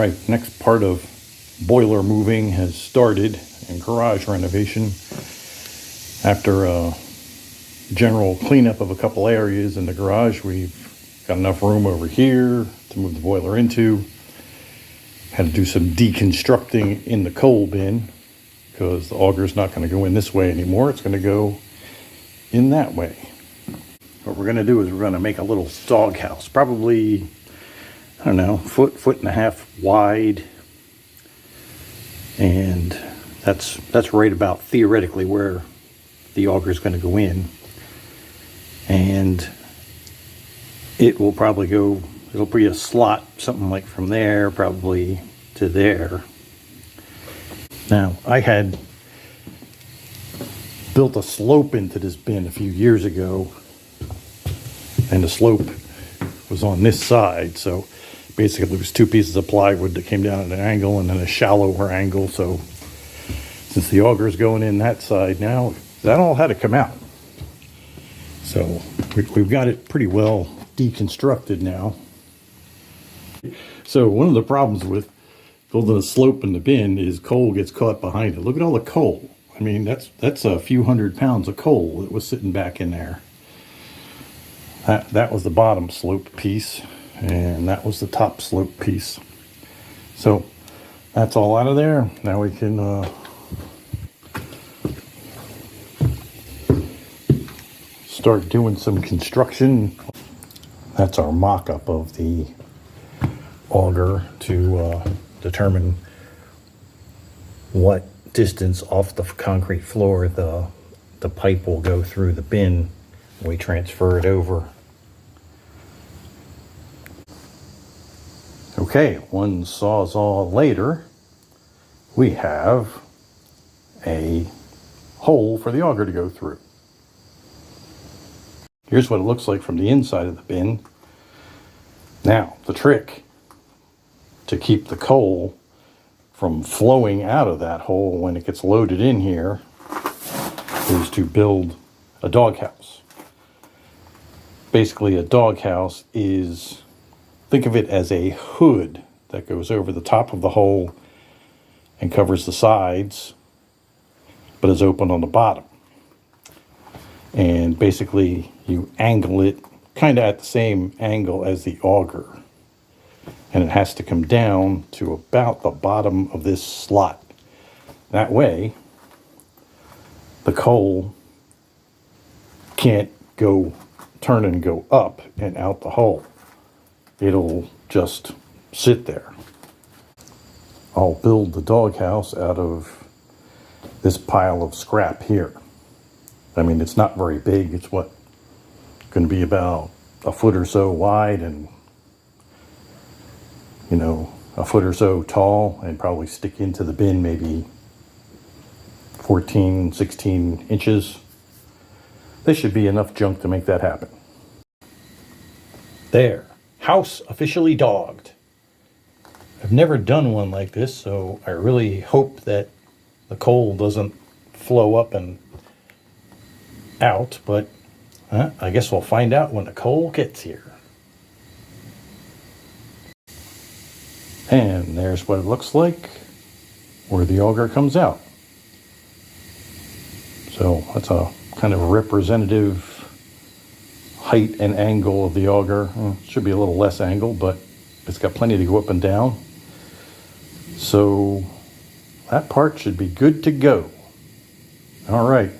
right, next part of boiler moving has started in garage renovation. After a general cleanup of a couple areas in the garage, we've got enough room over here to move the boiler into. Had to do some deconstructing in the coal bin because the auger's not going to go in this way anymore. It's going to go in that way. What we're going to do is we're going to make a little doghouse, probably, I don't know, foot and a half wide. And that's right about theoretically where the auger is going to go in. And it will probably go, it'll be a slot, something like from there, probably to there. Now, I had built a slope into this bin a few years ago, and the slope was on this side, so basically there was two pieces of plywood that came down at an angle and then a shallower angle. So since the auger is going in that side now, that all had to come out. So we've got it pretty well deconstructed now. So one of the problems with building a slope in the bin is coal gets caught behind it. Look at all the coal. I mean, that's a few 100 pounds of coal that was sitting back in there. That was the bottom slope piece, and that was the top slope piece. So that's all out of there. Now we can start doing some construction. That's our mock-up of the auger to determine what distance off the concrete floor the pipe will go through the bin when we transfer it over. Okay, one sawzall later, we have a hole for the auger to go through. Here's what it looks like from the inside of the bin. Now, the trick to keep the coal from flowing out of that hole when it gets loaded in here is to build a doghouse. Basically, a doghouse is, think of it as a hood that goes over the top of the hole and covers the sides, but is open on the bottom. And basically, you angle it kind of at the same angle as the auger. And it has to come down to about the bottom of this slot. That way, the coal can't go turn and go up and out the hole. It'll just sit there. I'll build the doghouse out of this pile of scrap here. I mean, it's not very big. It's going to be about a foot or so wide and, you know, a foot or so tall, and probably stick into the bin maybe 14, 16 inches. This should be enough junk to make that happen. There, house officially dogged. I've never done one like this, so I really hope that the coal doesn't flow up and out, but I guess we'll find out when the coal gets here. And there's what it looks like where the auger comes out. So that's a kind of a representative height and angle of the auger. It should be a little less angle, but it's got plenty to go up and down. So that part should be good to go. All right.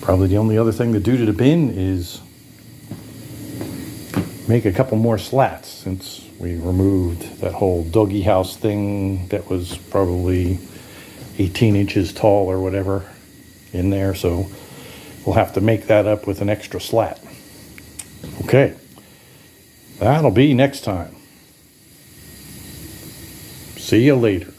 Probably the only other thing to do to the bin is make a couple more slats, since we removed that whole doggy house thing that was probably 18 inches tall or whatever in there. So we'll have to make that up with an extra slat. Okay, that'll be next time. See you later.